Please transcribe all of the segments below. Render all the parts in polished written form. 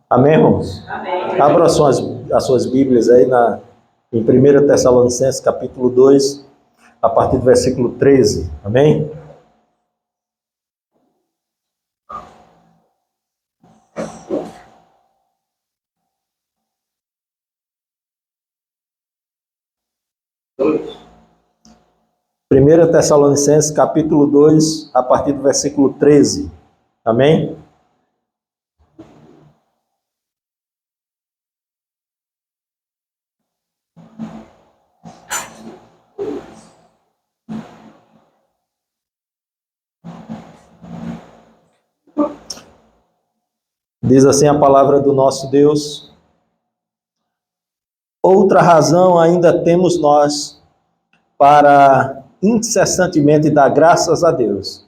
Amém, irmãos? Amém. Abra as suas Bíblias aí em 1 Tessalonicenses, capítulo 2, a partir do versículo 13. Amém? Primeira Tessalonicenses, capítulo 2, a partir do versículo 13. Amém? Diz assim a palavra do nosso Deus: outra razão ainda temos nós para incessantemente dar graças a Deus,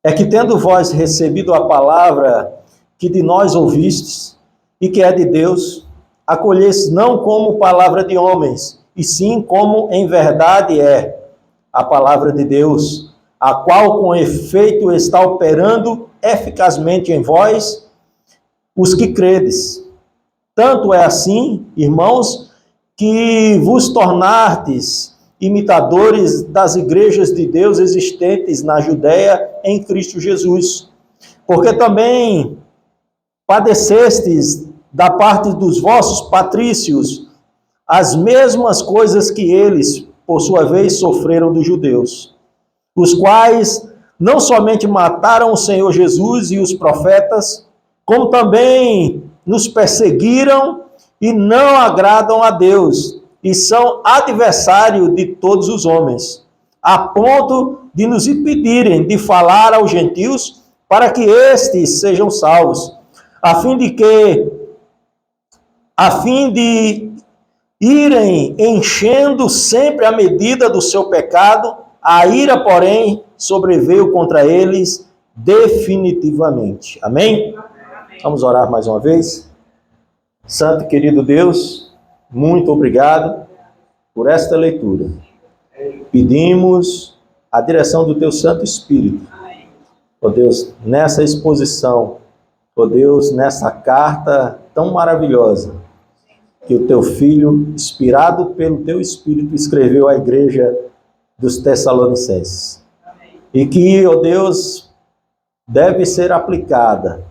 é que tendo vós recebido a palavra que de nós ouvistes, e que é de Deus, acolhestes não como palavra de homens, e sim como em verdade é a palavra de Deus, a qual com efeito está operando eficazmente em vós, os que credes. Tanto é assim, irmãos, que vos tornastes imitadores das igrejas de Deus existentes na Judéia em Cristo Jesus. Porque também padecestes da parte dos vossos patrícios as mesmas coisas que eles, por sua vez, sofreram dos judeus, os quais não somente mataram o Senhor Jesus e os profetas, como também nos perseguiram e não agradam a Deus, e são adversários de todos os homens, a ponto de nos impedirem de falar aos gentios para que estes sejam salvos, a fim de irem enchendo sempre a medida do seu pecado, a ira, porém, sobreveio contra eles definitivamente. Amém? Vamos orar mais uma vez. Santo e querido Deus, muito obrigado por esta leitura. Pedimos a direção do Teu Santo Espírito, ó Deus, nessa exposição, ó Deus, nessa carta tão maravilhosa, que o Teu Filho, inspirado pelo Teu Espírito, escreveu à igreja dos Tessalonicenses. E que, ó Deus, deve ser aplicada,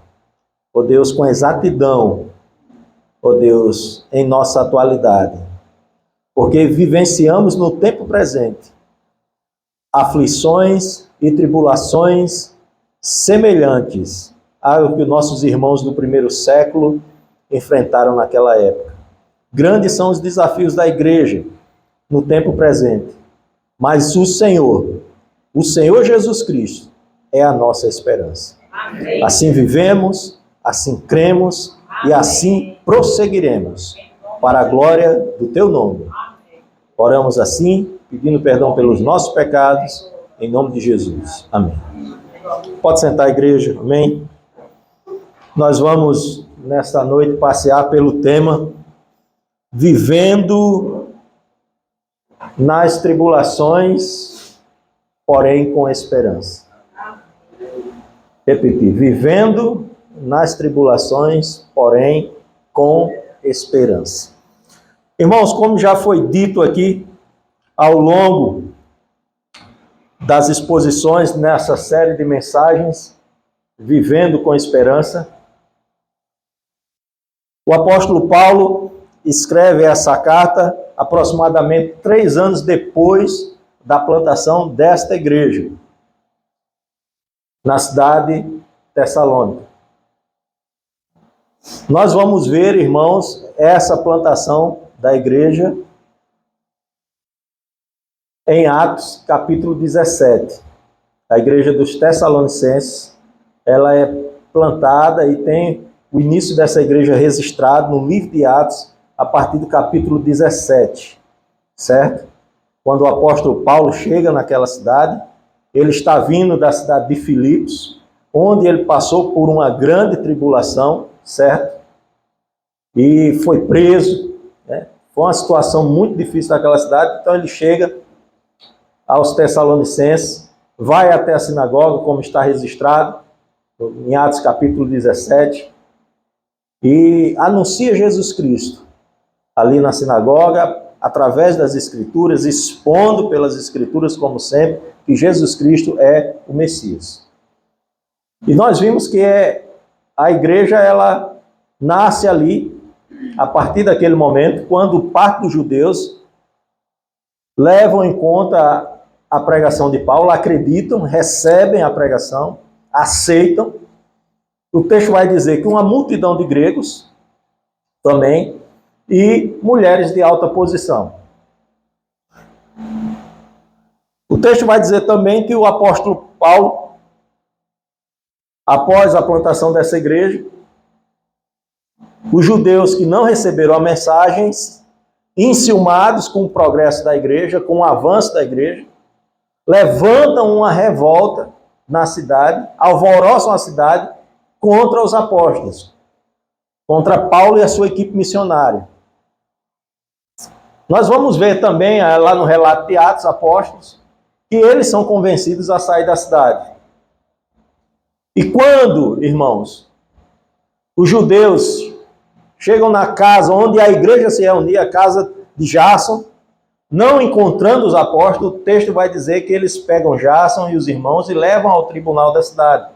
ó Deus, com exatidão, ó Deus, em nossa atualidade. Porque vivenciamos no tempo presente aflições e tribulações semelhantes ao que nossos irmãos do primeiro século enfrentaram naquela época. Grandes são os desafios da igreja no tempo presente, mas o Senhor Jesus Cristo é a nossa esperança. Amém. Assim vivemos, assim cremos e assim prosseguiremos para a glória do Teu nome. Oramos assim, pedindo perdão pelos nossos pecados, em nome de Jesus. Amém. Pode sentar, igreja. Amém. Nós vamos, nesta noite, passear pelo tema Vivendo nas tribulações, porém com esperança. Repetir, vivendo nas tribulações, porém com esperança. Irmãos, como já foi dito aqui ao longo das exposições nessa série de mensagens, Vivendo com Esperança, o apóstolo Paulo escreve essa carta aproximadamente 3 anos depois da plantação desta igreja, na cidade de Tessalônica. Nós vamos ver, irmãos, essa plantação da igreja em Atos, capítulo 17. A igreja dos Tessalonicenses, ela é plantada e tem o início dessa igreja registrado no livro de Atos, a partir do capítulo 17, certo? Quando o apóstolo Paulo chega naquela cidade, ele está vindo da cidade de Filipos, onde ele passou por uma grande tribulação, certo? E foi preso, né? Foi uma situação muito difícil naquela cidade, então ele chega aos Tessalonicenses, vai até a sinagoga, como está registrado em Atos capítulo 17, e anuncia Jesus Cristo ali na sinagoga, através das Escrituras, expondo pelas Escrituras, como sempre, que Jesus Cristo é o Messias. E nós vimos que a igreja, ela nasce ali, a partir daquele momento, quando parte dos judeus levam em conta a pregação de Paulo, acreditam, recebem a pregação, aceitam. O texto vai dizer que uma multidão de gregos também e mulheres de alta posição. O texto vai dizer também que o apóstolo Paulo, após a plantação dessa igreja, os judeus que não receberam a mensagem, enciumados com o progresso da igreja, com o avanço da igreja, levantam uma revolta na cidade, alvoroçam a cidade contra os apóstolos, contra Paulo e a sua equipe missionária. Nós vamos ver também, lá no relato de Atos Apóstolos, que eles são convencidos a sair da cidade. E quando, irmãos, os judeus chegam na casa onde a igreja se reunia, a casa de Jason, não encontrando os apóstolos, o texto vai dizer que eles pegam Jason e os irmãos e levam ao tribunal da cidade.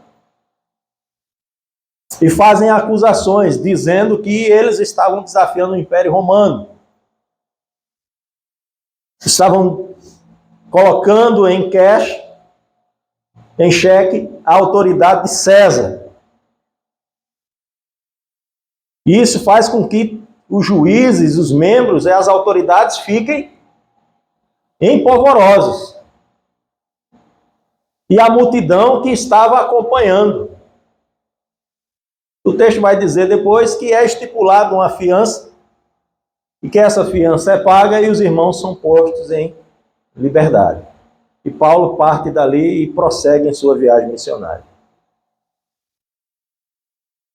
E fazem acusações, dizendo que eles estavam desafiando o Império Romano. Estavam colocando em xeque, a autoridade de César. E isso faz com que os juízes, os membros e as autoridades fiquem empolvorosos. E a multidão que estava acompanhando. O texto vai dizer depois que é estipulada uma fiança e que essa fiança é paga e os irmãos são postos em liberdade. E Paulo parte dali e prossegue em sua viagem missionária.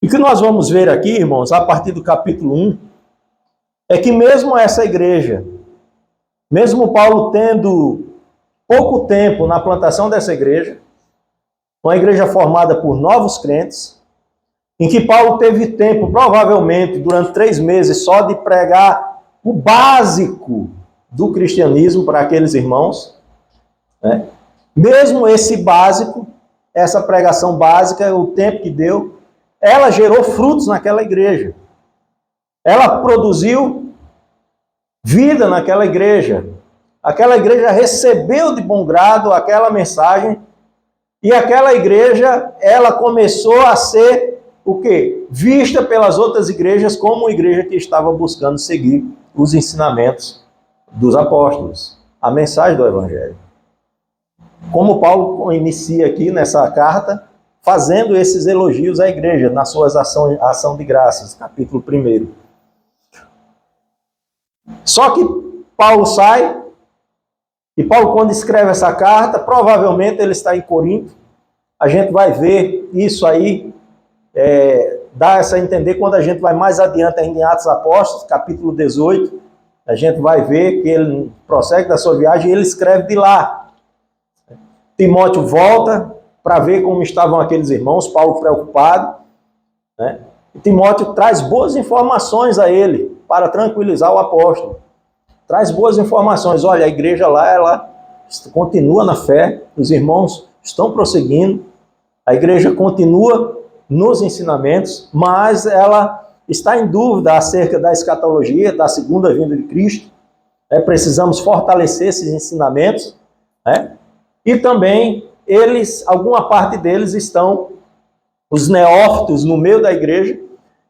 E o que nós vamos ver aqui, irmãos, a partir do capítulo 1, é que mesmo essa igreja, mesmo Paulo tendo pouco tempo na plantação dessa igreja, uma igreja formada por novos crentes, em que Paulo teve tempo, provavelmente, durante 3 meses, só de pregar o básico do cristianismo para aqueles irmãos, né? Mesmo esse básico, essa pregação básica, o tempo que deu, ela gerou frutos naquela igreja. Ela produziu vida naquela igreja. Aquela igreja recebeu de bom grado aquela mensagem e aquela igreja, ela começou a ser o quê? Vista pelas outras igrejas como uma igreja que estava buscando seguir os ensinamentos dos apóstolos, a mensagem do Evangelho. Como Paulo inicia aqui nessa carta, fazendo esses elogios à igreja, nas suas ação de graças, capítulo 1. Só que Paulo sai, e Paulo, quando escreve essa carta, provavelmente ele está em Corinto. A gente vai ver isso aí, dá essa a entender quando a gente vai mais adiante ainda em Atos Apóstolos, capítulo 18, a gente vai ver que ele prossegue da sua viagem e ele escreve de lá. Timóteo volta para ver como estavam aqueles irmãos, Paulo preocupado, né? E Timóteo traz boas informações a ele para tranquilizar o apóstolo. Traz boas informações. Olha, a igreja lá, ela continua na fé, os irmãos estão prosseguindo, a igreja continua nos ensinamentos, mas ela está em dúvida acerca da escatologia, da segunda vinda de Cristo. Precisamos fortalecer esses ensinamentos, né? E também alguma parte deles estão, os neófitos no meio da igreja,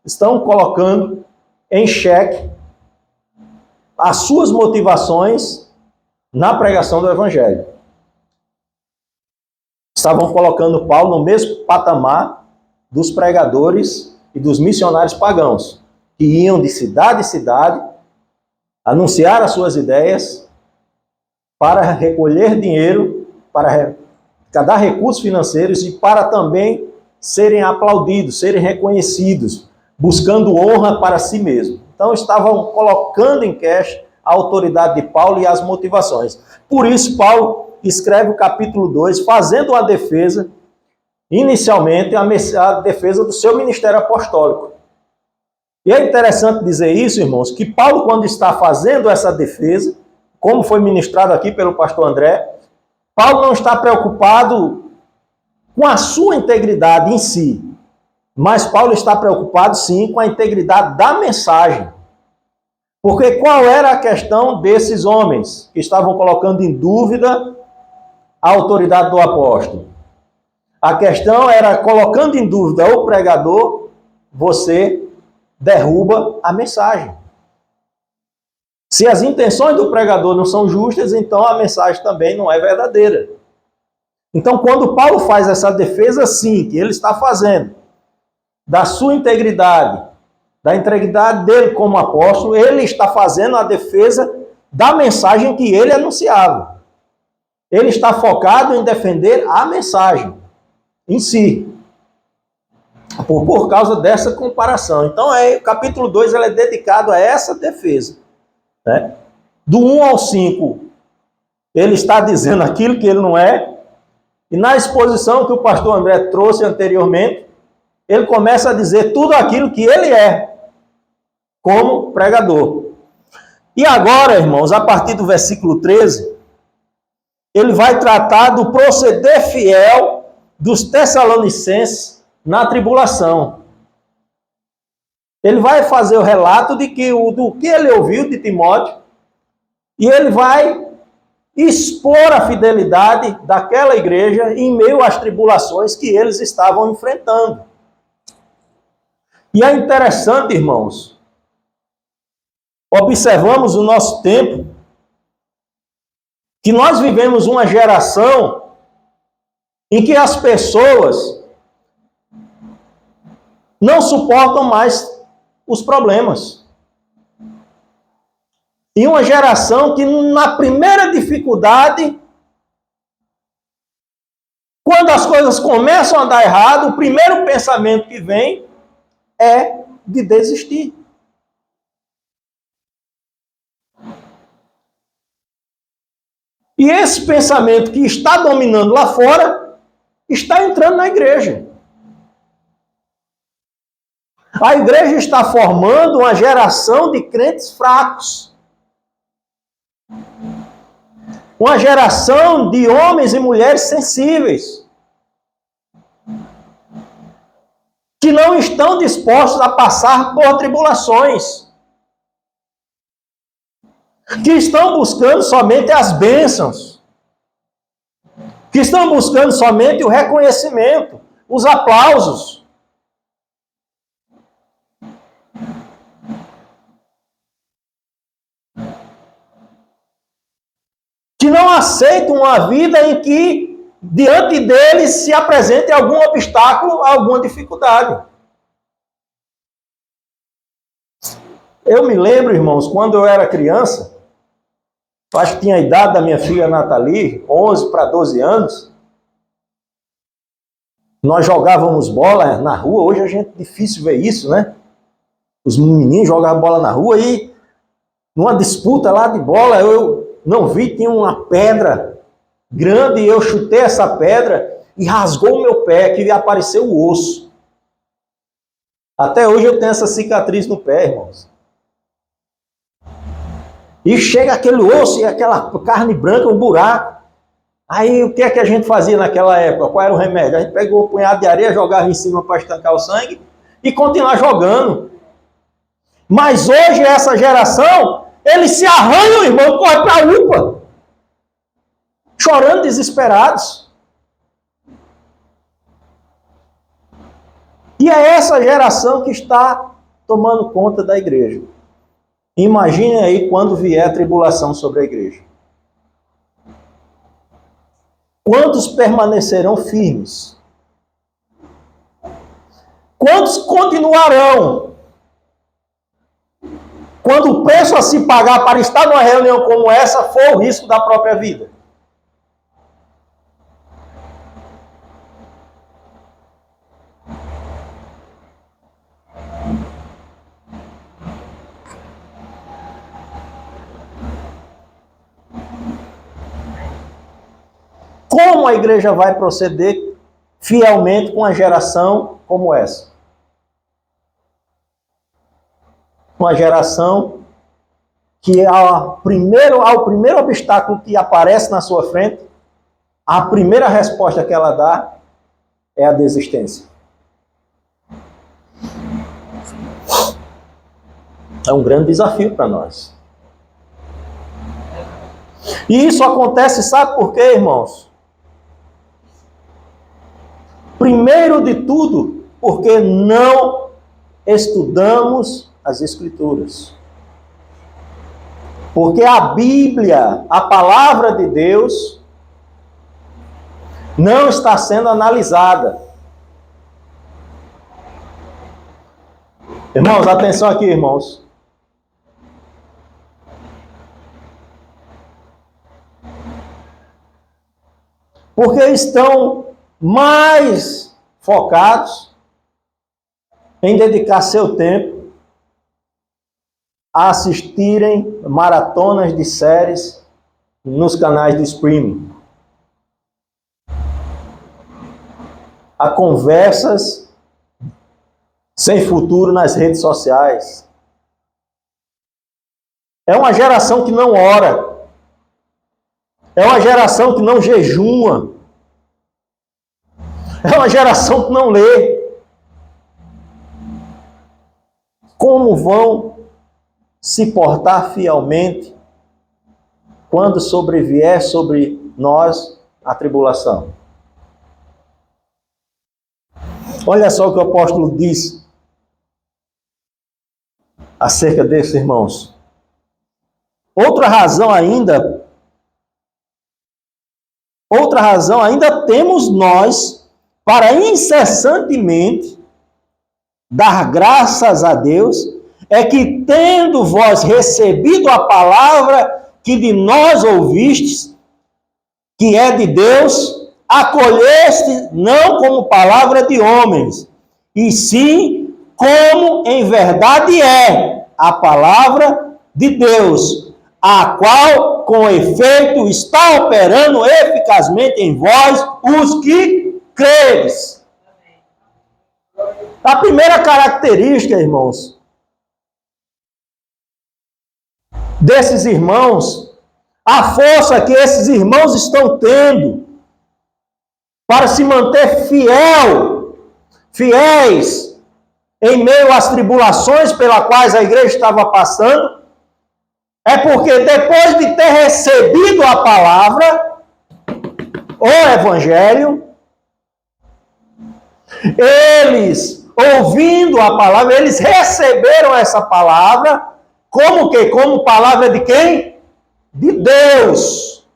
estão colocando em xeque as suas motivações na pregação do Evangelho. Estavam colocando Paulo no mesmo patamar dos pregadores e dos missionários pagãos, que iam de cidade em cidade anunciar as suas ideias para recolher dinheiro, para arrecadar recursos financeiros e para também serem aplaudidos, serem reconhecidos, buscando honra para si mesmo. Então estavam colocando em xeque a autoridade de Paulo e as motivações. Por isso Paulo escreve o capítulo 2, fazendo uma defesa, inicialmente a defesa do seu ministério apostólico. E é interessante dizer isso, irmãos, que Paulo, quando está fazendo essa defesa, como foi ministrado aqui pelo pastor André, Paulo não está preocupado com a sua integridade em si, mas Paulo está preocupado, sim, com a integridade da mensagem. Porque qual era a questão desses homens que estavam colocando em dúvida a autoridade do apóstolo? A questão era, colocando em dúvida o pregador, você derruba a mensagem. Se as intenções do pregador não são justas, então a mensagem também não é verdadeira. Então, quando Paulo faz essa defesa, sim, que ele está fazendo, da sua integridade, da integridade dele como apóstolo, ele está fazendo a defesa da mensagem que ele anunciava. Ele está focado em defender a mensagem em si, por causa dessa comparação. Então, o capítulo 2 ele é dedicado a essa defesa. Né? Do 1 ao 5, ele está dizendo aquilo que ele não é, e na exposição que o pastor André trouxe anteriormente, ele começa a dizer tudo aquilo que ele é, como pregador. E agora, irmãos, a partir do versículo 13, ele vai tratar do proceder fiel dos Tessalonicenses na tribulação. Ele vai fazer o relato do que ele ouviu de Timóteo, e ele vai expor a fidelidade daquela igreja em meio às tribulações que eles estavam enfrentando. E é interessante, irmãos, observamos o nosso tempo, que nós vivemos uma geração em que as pessoas não suportam mais os problemas. E uma geração que na primeira dificuldade, quando as coisas começam a dar errado, o primeiro pensamento que vem é de desistir. E esse pensamento que está dominando lá fora, está entrando na igreja. A igreja está formando uma geração de crentes fracos. Uma geração de homens e mulheres sensíveis. Que não estão dispostos a passar por tribulações. Que estão buscando somente as bênçãos. Que estão buscando somente o reconhecimento, os aplausos. Que não aceitam uma vida em que diante deles se apresente algum obstáculo, alguma dificuldade. Eu me lembro, irmãos, quando eu era criança, acho que tinha a idade da minha filha Nathalie, 11 para 12 anos, nós jogávamos bola na rua. Hoje a gente é difícil ver isso, né? Os menininhos jogavam bola na rua e numa disputa lá de bola, eu não vi, tinha uma pedra grande e eu chutei essa pedra e rasgou o meu pé, que apareceu o osso. Até hoje eu tenho essa cicatriz no pé, irmãos. E chega aquele osso e aquela carne branca, um buraco. Aí o que é que a gente fazia naquela época? Qual era o remédio? A gente pegou um punhado de areia, jogava em cima para estancar o sangue e continuar jogando. Mas hoje essa geração, eles se arranham, irmão, corre para a UPA. Chorando, desesperados. E é essa geração que está tomando conta da igreja. Imagine aí quando vier a tribulação sobre a igreja. Quantos permanecerão firmes? Quantos continuarão? Quando o preço a se pagar para estar numa reunião como essa for o risco da própria vida. Como a igreja vai proceder fielmente com uma geração como essa? Uma geração que ao primeiro obstáculo que aparece na sua frente, a primeira resposta que ela dá é a desistência. É um grande desafio para nós. E isso acontece, sabe por quê, irmãos? Primeiro de tudo, porque não estudamos as Escrituras. Porque a Bíblia, a palavra de Deus, não está sendo analisada. Irmãos, atenção aqui, irmãos. Porque estão mais focados em dedicar seu tempo a assistirem maratonas de séries nos canais de streaming, a conversas sem futuro nas redes sociais. É uma geração que não ora. É uma geração que não jejuma. É uma geração que não lê. Como vão se portar fielmente quando sobrevier sobre nós a tribulação? Olha só o que o apóstolo diz acerca desses irmãos. Outra razão ainda temos nós para incessantemente dar graças a Deus, é que tendo vós recebido a palavra que de nós ouvistes, que é de Deus, acolheste não como palavra de homens, e sim como em verdade é a palavra de Deus, a qual com efeito está operando eficazmente em vós os que credes. A primeira característica, irmãos, desses irmãos, a força que esses irmãos estão tendo para se manter fiéis em meio às tribulações pelas quais a igreja estava passando, é porque depois de ter recebido a palavra, o evangelho, eles, ouvindo a palavra, eles receberam essa palavra, como que? Como palavra de quem? De Deus.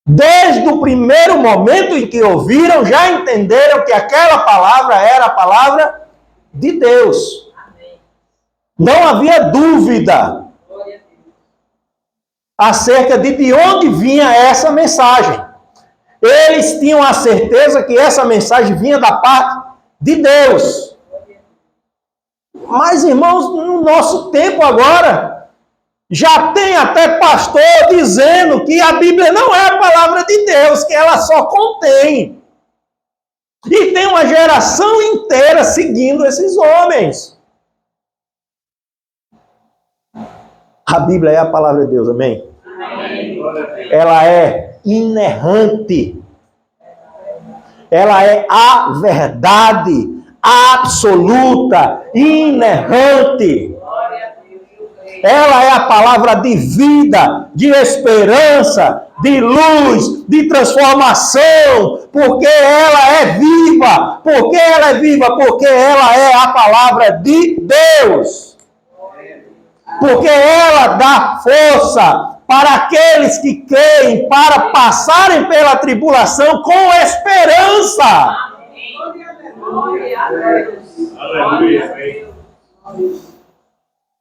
Desde o primeiro momento em que ouviram, já entenderam que aquela palavra era a palavra de Deus. Não havia dúvida acerca de onde vinha essa mensagem. Eles tinham a certeza que essa mensagem vinha da parte de Deus. Mas, irmãos, no nosso tempo agora, já tem até pastor dizendo que a Bíblia não é a palavra de Deus, que ela só contém. E tem uma geração inteira seguindo esses homens. A Bíblia é a palavra de Deus, amém? Amém. Ela é inerrante. Ela é a verdade absoluta, inerrante. Ela é a palavra de vida, de esperança, de luz, de transformação, porque ela é viva. Por que ela é viva? Porque ela é a palavra de Deus. Porque ela dá força para aqueles que creem, para passarem pela tribulação com esperança.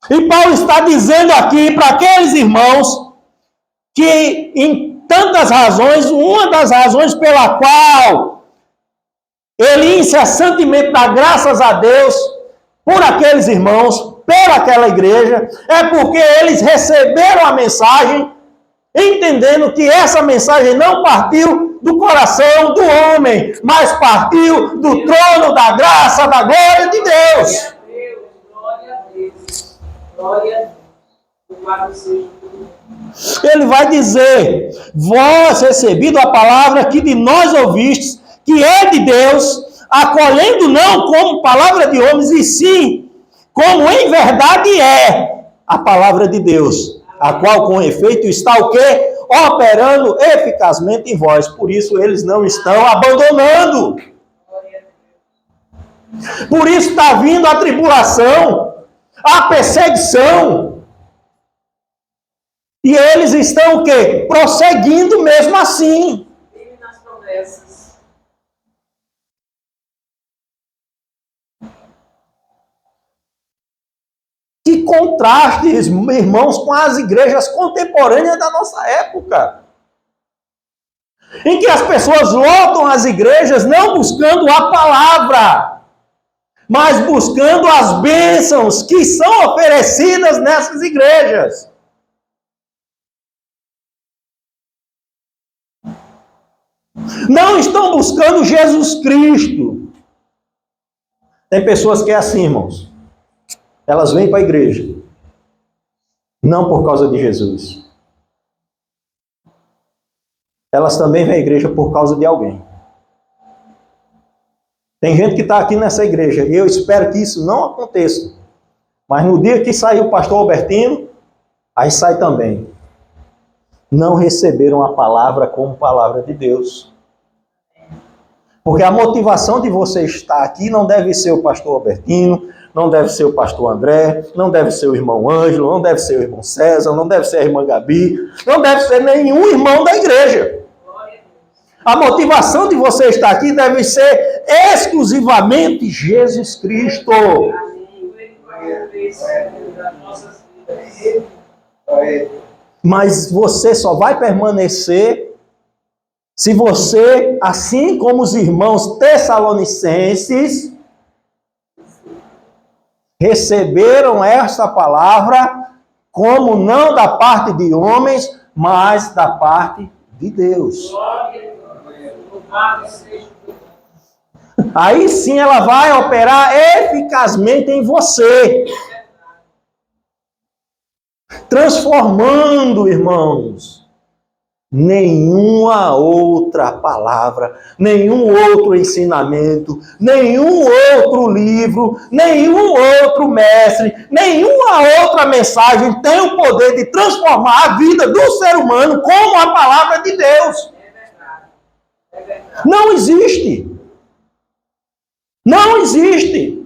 E Paulo está dizendo aqui para aqueles irmãos que em tantas razões, uma das razões pela qual ele incessantemente dá graças a Deus por aqueles irmãos, pelaquela igreja, é porque eles receberam a mensagem, entendendo que essa mensagem não partiu do coração do homem, mas partiu do trono da graça, da glória de Deus. Glória a Deus. Ele vai dizer: vós recebido a palavra que de nós ouvistes, que é de Deus, acolhendo não como palavra de homens, e sim como em verdade é a palavra de Deus, a qual com efeito está o quê? Operando eficazmente em vós. Por isso eles não estão abandonando. Por isso está vindo a tribulação, a perseguição. E eles estão o quê? Prosseguindo mesmo assim. Vive nas promessas. Que contraste, irmãos, com as igrejas contemporâneas da nossa época. Em que as pessoas lotam as igrejas não buscando a palavra, mas buscando as bênçãos que são oferecidas nessas igrejas. Não estão buscando Jesus Cristo. Tem pessoas que é assim, irmãos. Elas vêm para a igreja, não por causa de Jesus. Elas também vêm à igreja por causa de alguém. Tem gente que está aqui nessa igreja, e eu espero que isso não aconteça. Mas no dia que sair o pastor Albertino, aí sai também. Não receberam a palavra como palavra de Deus. Porque a motivação de você estar aqui não deve ser o pastor Albertino, não deve ser o pastor André, não deve ser o irmão Ângelo, não deve ser o irmão César, não deve ser a irmã Gabi, não deve ser nenhum irmão da igreja. A motivação de você estar aqui deve ser exclusivamente Jesus Cristo. Mas você só vai permanecer se você, assim como os irmãos tessalonicenses, receberam esta palavra como não da parte de homens, mas da parte de Deus. Aí sim ela vai operar eficazmente em você, transformando, irmãos, nenhuma outra palavra, nenhum outro ensinamento, nenhum outro livro, nenhum outro mestre, nenhuma outra mensagem tem o poder de transformar a vida do ser humano como a palavra de Deus. Não existe. Não existe.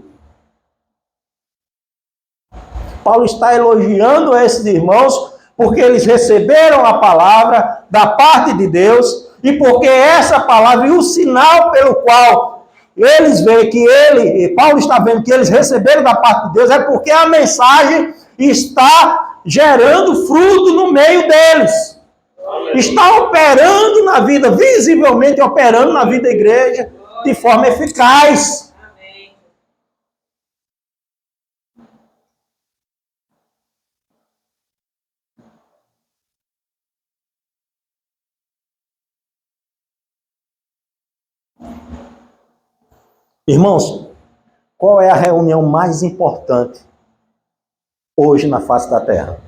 Paulo está elogiando esses irmãos porque eles receberam a palavra da parte de Deus e porque essa palavra e o sinal pelo qual eles veem que Paulo está vendo que eles receberam da parte de Deus é porque a mensagem está gerando fruto no meio deles. Está operando na vida, visivelmente operando na vida da igreja de forma eficaz. Irmãos, qual é a reunião mais importante hoje na face da terra?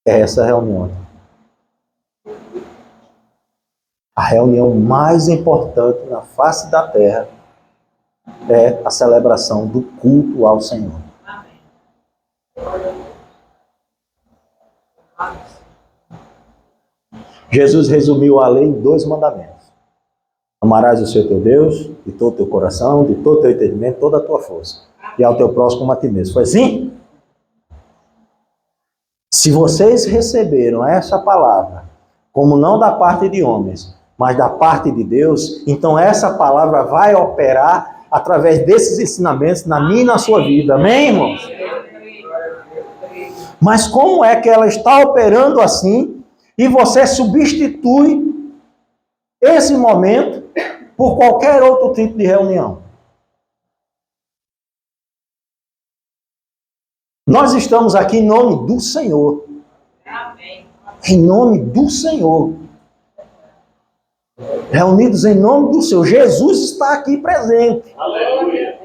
É essa reunião. A reunião mais importante na face da terra é a celebração do culto ao Senhor. Jesus resumiu a lei em 2 mandamentos. Amarás o Senhor teu Deus de todo o teu coração, de todo o teu entendimento, toda a tua força. E ao teu próximo como a ti mesmo. Foi assim? Se vocês receberam essa palavra, como não da parte de homens, mas da parte de Deus, então essa palavra vai operar através desses ensinamentos na minha e na sua vida. Amém, irmãos? Mas como é que ela está operando assim e você substitui esse momento por qualquer outro tipo de reunião? Nós estamos aqui em nome do Senhor. Em nome do Senhor. Reunidos em nome do Senhor. Jesus está aqui presente. Aleluia.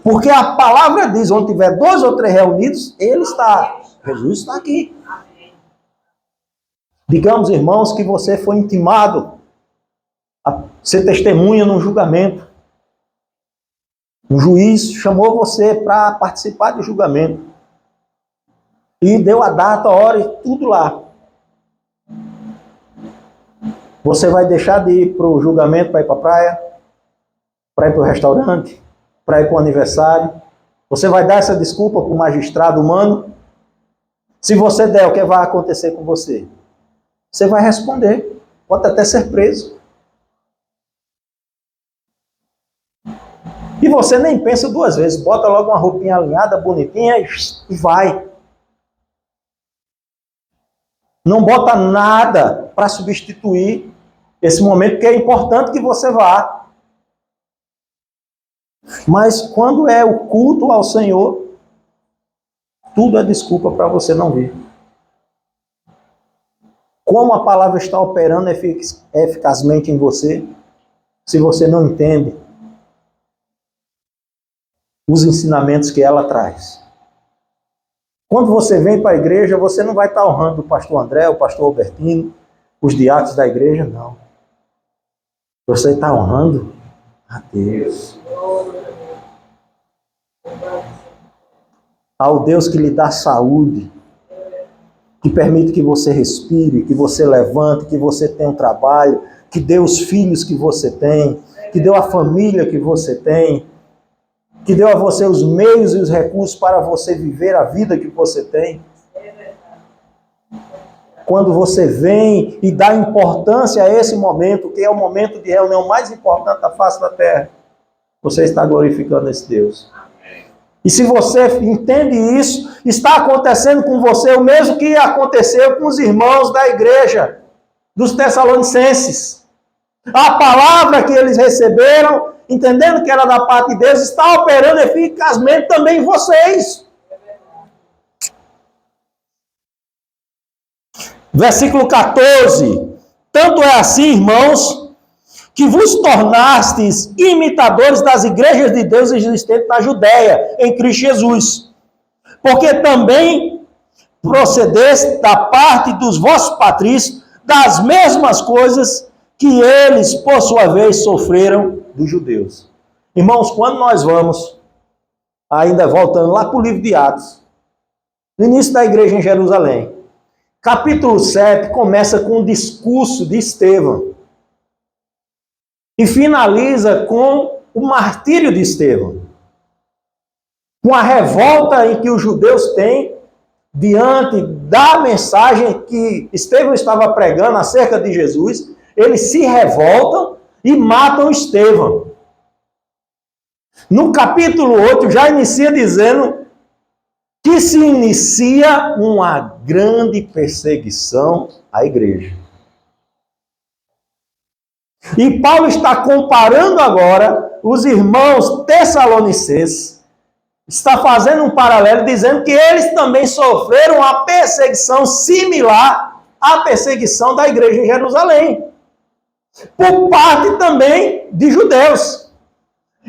Porque a palavra diz, onde tiver 2 ou 3 reunidos, Ele está. Jesus está aqui. Digamos, irmãos, que você foi intimado a ser testemunha num julgamento. Um juiz chamou você para participar do julgamento. E deu a data, a hora e tudo lá. Você vai deixar de ir para o julgamento para ir para a praia? Para ir para o restaurante? Para ir para o aniversário? Você vai dar essa desculpa para o magistrado humano? Se você der, o que vai acontecer com você? Você vai responder. Pode até ser preso. E você nem pensa 2 vezes. Bota logo uma roupinha alinhada, bonitinha e vai. Não bota nada para substituir esse momento, que é importante que você vá. Mas quando é o culto ao Senhor, tudo é desculpa para você não vir. Como a palavra está operando eficazmente em você, se você não entende os ensinamentos que ela traz. Quando você vem para a igreja, você não vai estar honrando o pastor André, o pastor Albertino, os diáconos da igreja, não. Você está honrando a Deus. Ao Deus que lhe dá saúde, que permite que você respire, que você levante, que você tenha um trabalho, que deu os filhos que você tem, que deu a família que você tem, que deu a você os meios e os recursos para você viver a vida que você tem. Quando você vem e dá importância a esse momento, que é o momento de reunião mais importante da face da terra, você está glorificando esse Deus. E se você entende isso, está acontecendo com você o mesmo que aconteceu com os irmãos da igreja, dos Tessalonicenses. A palavra que eles receberam, entendendo que era da parte de Deus, está operando eficazmente também em vocês. Versículo 14. Tanto é assim, irmãos, que vos tornastes imitadores das igrejas de Deus existentes na Judéia, em Cristo Jesus. Porque também procedeste da parte dos vossos patrícios das mesmas coisas que eles, por sua vez, sofreram dos judeus. Irmãos, quando nós vamos, ainda voltando lá para o livro de Atos, no início da igreja em Jerusalém, capítulo 7 começa com o discurso de Estevão e finaliza com o martírio de Estevão, com a revolta em que os judeus têm diante da mensagem que Estevão estava pregando acerca de Jesus. Eles se revoltam e matam Estevão. No capítulo 8 já inicia dizendo que se inicia uma grande perseguição à igreja. E Paulo está comparando agora os irmãos tessalonicenses, está fazendo um paralelo, dizendo que eles também sofreram uma perseguição similar à perseguição da igreja em Jerusalém, por parte também de judeus.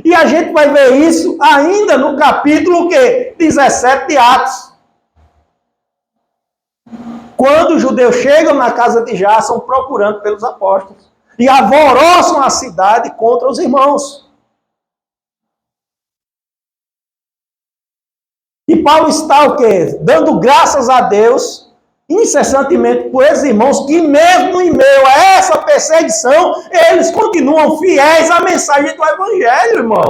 E a gente vai ver isso ainda no capítulo 17 de Atos. Quando os judeus chegam na casa de Jason procurando pelos apóstolos e alvoroçam a cidade contra os irmãos. E Paulo está o quê? Dando graças a Deus incessantemente por esses irmãos que mesmo em meio a essa perseguição, eles continuam fiéis à mensagem do Evangelho, irmão.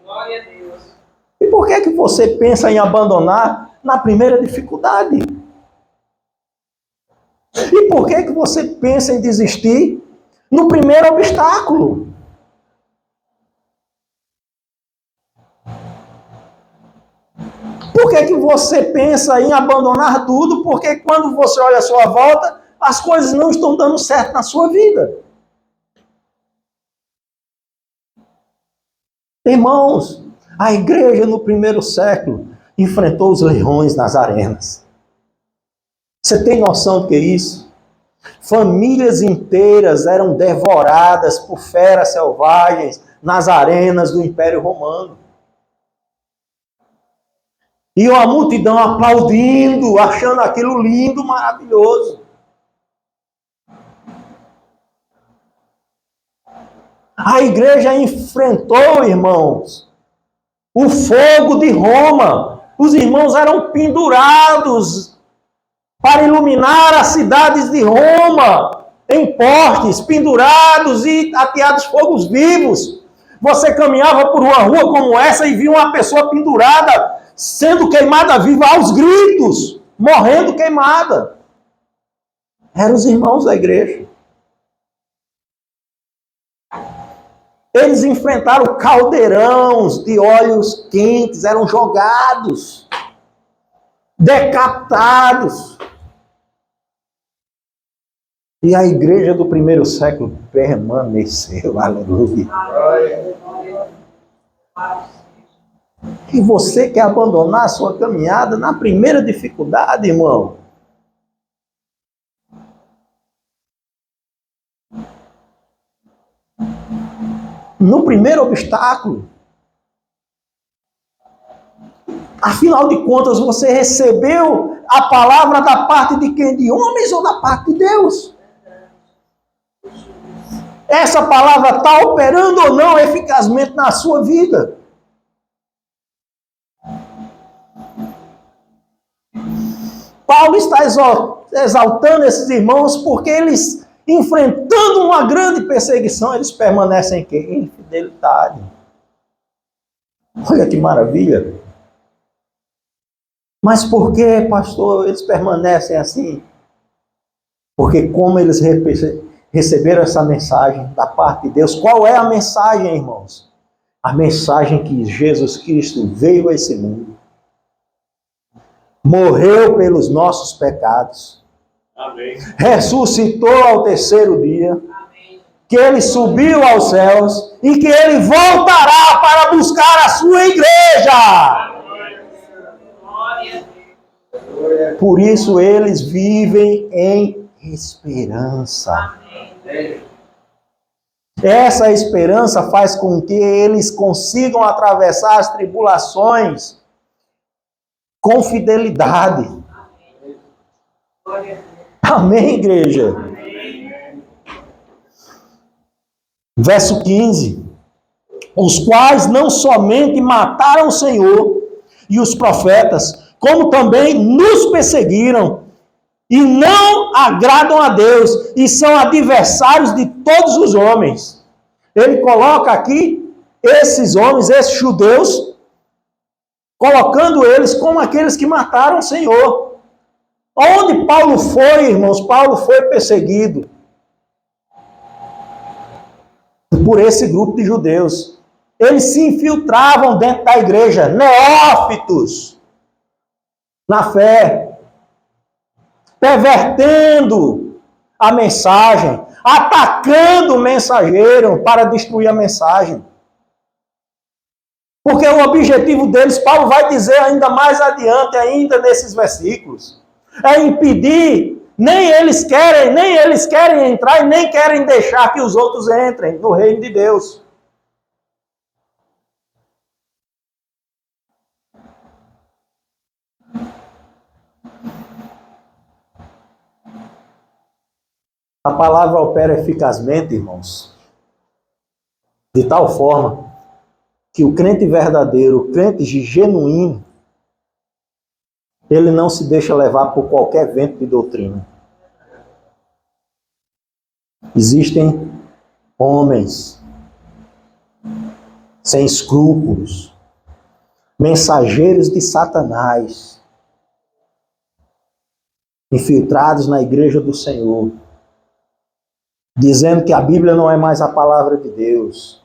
Glória a Deus. E por que você pensa em abandonar na primeira dificuldade? E por que você pensa em desistir no primeiro obstáculo? Por que você pensa em abandonar tudo? Porque quando você olha à sua volta, as coisas não estão dando certo na sua vida. Irmãos, a igreja no primeiro século enfrentou os leões nas arenas. Você tem noção do que é isso? Famílias inteiras eram devoradas por feras selvagens nas arenas do Império Romano. E uma multidão aplaudindo, achando aquilo lindo, maravilhoso. A igreja enfrentou, irmãos, o fogo de Roma. Os irmãos eram pendurados para iluminar as cidades de Roma, em postes, pendurados e ateados fogos vivos. Você caminhava por uma rua como essa e via uma pessoa pendurada, sendo queimada viva aos gritos, morrendo queimada. Eram os irmãos da igreja. Eles enfrentaram caldeirões de óleos quentes, eram jogados, decapitados. E a igreja do primeiro século permaneceu, aleluia. E você quer abandonar a sua caminhada na primeira dificuldade, irmão? No primeiro obstáculo. Afinal de contas, você recebeu a palavra da parte de quem? De homens ou da parte de Deus? Essa palavra está operando ou não eficazmente na sua vida? Paulo está exaltando esses irmãos porque eles, enfrentando uma grande perseguição, eles permanecem em fidelidade. Olha que maravilha. Mas por que, pastor, eles permanecem assim? Porque como eles receberam essa mensagem da parte de Deus. Qual é a mensagem, irmãos? A mensagem que Jesus Cristo veio a esse mundo. Morreu pelos nossos pecados. Amém. Ressuscitou ao terceiro dia. Amém. Que ele subiu aos céus e que ele voltará para buscar a sua igreja. Por isso eles vivem em esperança. Essa esperança faz com que eles consigam atravessar as tribulações com fidelidade. Amém, igreja? Verso 15. Os quais não somente mataram o Senhor e os profetas, como também nos perseguiram e não agradam a Deus e são adversários de todos os homens. Ele coloca aqui esses homens, esses judeus, colocando eles como aqueles que mataram o Senhor. Onde Paulo foi, irmãos? Paulo foi perseguido por esse grupo de judeus. Eles se infiltravam dentro da igreja, neófitos na fé, pervertendo a mensagem, atacando o mensageiro para destruir a mensagem. Porque o objetivo deles, Paulo vai dizer ainda mais adiante, ainda nesses versículos, é impedir, nem eles querem entrar e nem querem deixar que os outros entrem no reino de Deus. A palavra opera eficazmente, irmãos, de tal forma que o crente verdadeiro, o crente genuíno, ele não se deixa levar por qualquer vento de doutrina. Existem homens sem escrúpulos, mensageiros de Satanás, infiltrados na igreja do Senhor, dizendo que a Bíblia não é mais a palavra de Deus,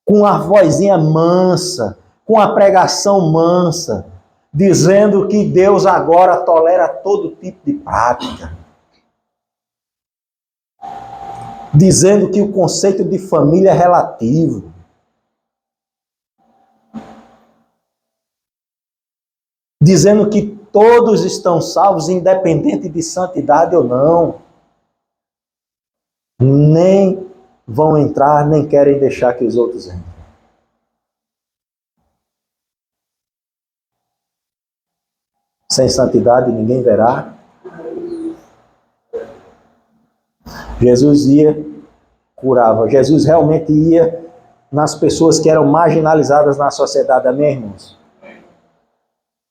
com a vozinha mansa, com a pregação mansa, dizendo que Deus agora tolera todo tipo de prática, dizendo que o conceito de família é relativo, dizendo que todos estão salvos, independente de santidade ou não. Nem vão entrar, nem querem deixar que os outros entrem. Sem santidade ninguém verá. Jesus ia, curava. Jesus realmente ia nas pessoas que eram marginalizadas na sociedade, amém, irmãos?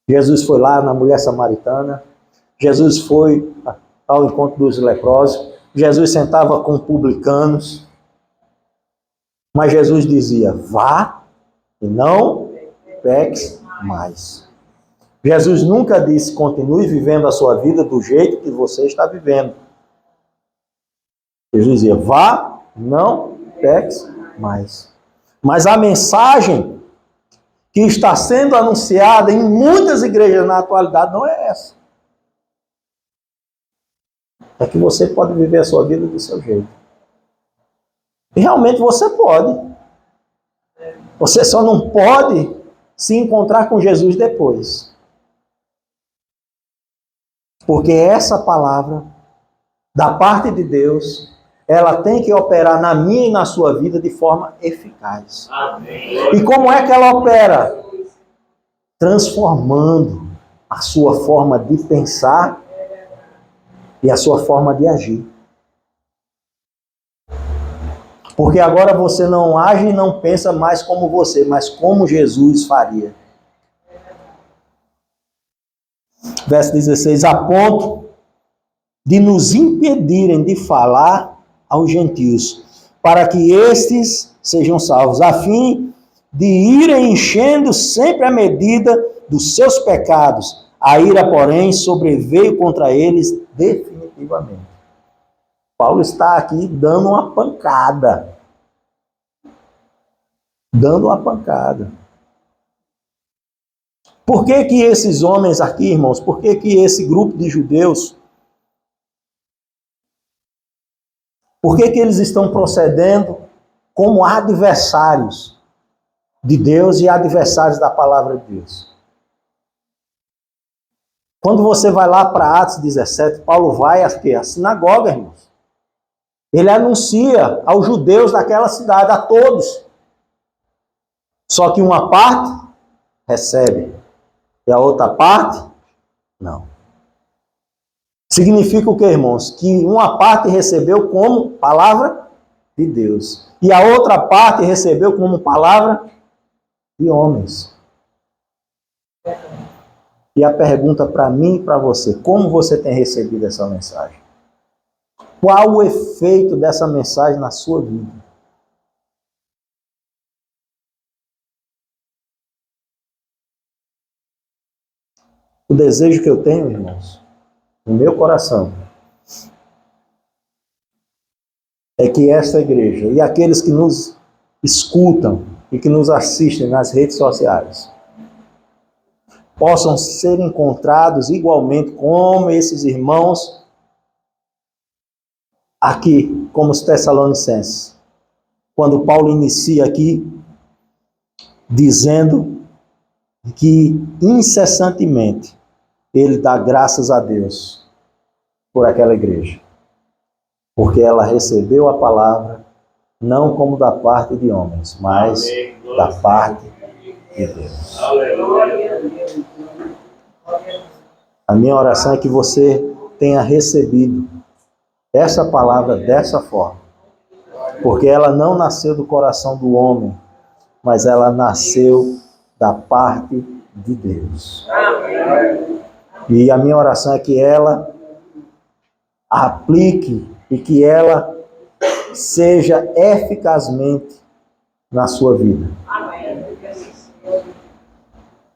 Jesus foi lá na mulher samaritana. Jesus foi ao encontro dos leprosos. Jesus sentava com publicanos. Mas Jesus dizia, vá e não peques mais. Jesus nunca disse, continue vivendo a sua vida do jeito que você está vivendo. Jesus dizia, vá, não peques mais. Mas a mensagem que está sendo anunciada em muitas igrejas na atualidade não é essa. É que você pode viver a sua vida do seu jeito. E realmente você pode. Você só não pode se encontrar com Jesus depois. Porque essa palavra, da parte de Deus, ela tem que operar na minha e na sua vida de forma eficaz. Amém. E como é que ela opera? Transformando a sua forma de pensar e a sua forma de agir. Porque agora você não age e não pensa mais como você, mas como Jesus faria. Verso 16, a ponto de nos impedirem de falar aos gentios, para que estes sejam salvos, a fim de irem enchendo sempre a medida dos seus pecados. A ira, porém, sobreveio contra eles definitivamente. Paulo está aqui dando uma pancada. Dando uma pancada. Por que que esses homens aqui, irmãos, por que que esse grupo de judeus, por que que eles estão procedendo como adversários de Deus e adversários da palavra de Deus? Quando você vai lá para Atos 17, Paulo vai à sinagoga, irmãos. Ele anuncia aos judeus daquela cidade, a todos. Só que uma parte recebe e a outra parte não. Significa o que, irmãos? Que uma parte recebeu como palavra de Deus e a outra parte recebeu como palavra de homens. E a pergunta para mim e para você, como você tem recebido essa mensagem? Qual o efeito dessa mensagem na sua vida? O desejo que eu tenho, irmãos, no meu coração, é que esta igreja e aqueles que nos escutam e que nos assistem nas redes sociais possam ser encontrados igualmente como esses irmãos aqui, como os Tessalonicenses. Quando Paulo inicia aqui dizendo que incessantemente ele dá graças a Deus por aquela igreja, porque ela recebeu a palavra não como da parte de homens, mas da parte de Deus. A minha oração é que você tenha recebido essa palavra dessa forma, porque ela não nasceu do coração do homem, mas ela nasceu da parte de Deus. E a minha oração é que ela aplique e que ela seja eficazmente na sua vida.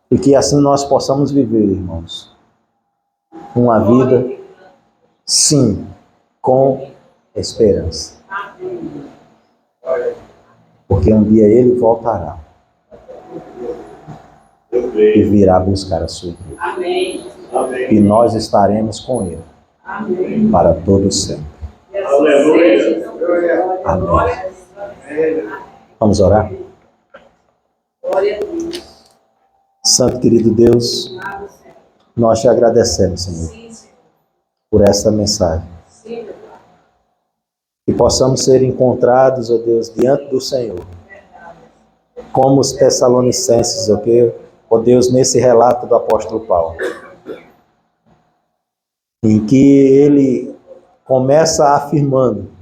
E que assim nós possamos viver, irmãos, uma vida, sim, com esperança. Porque um dia ele voltará e virá buscar a sua igreja. E nós estaremos com ele para todo sempre. Amém. Vamos orar? Santo querido Deus, nós te agradecemos, Senhor, por esta mensagem. Que possamos ser encontrados, ó Deus, diante do Senhor, como os Tessalonicenses, ó Deus, nesse relato do apóstolo Paulo. em que ele começa afirmando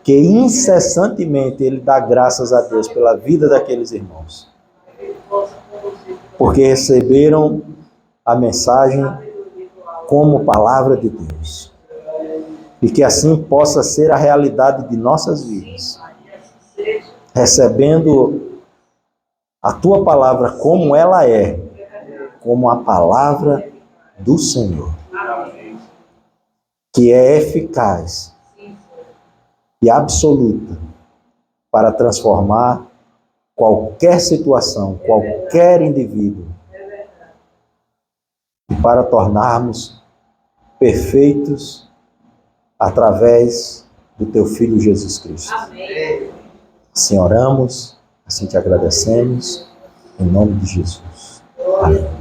que incessantemente ele dá graças a Deus pela vida daqueles irmãos, porque receberam a mensagem como palavra de Deus, e que assim possa ser a realidade de nossas vidas, recebendo a tua palavra como ela é, como a palavra do Senhor, que é eficaz e absoluta para transformar qualquer situação, qualquer indivíduo, e para tornarmos perfeitos através do teu Filho Jesus Cristo. Amém. Assim oramos, assim te agradecemos, em nome de Jesus. Amém.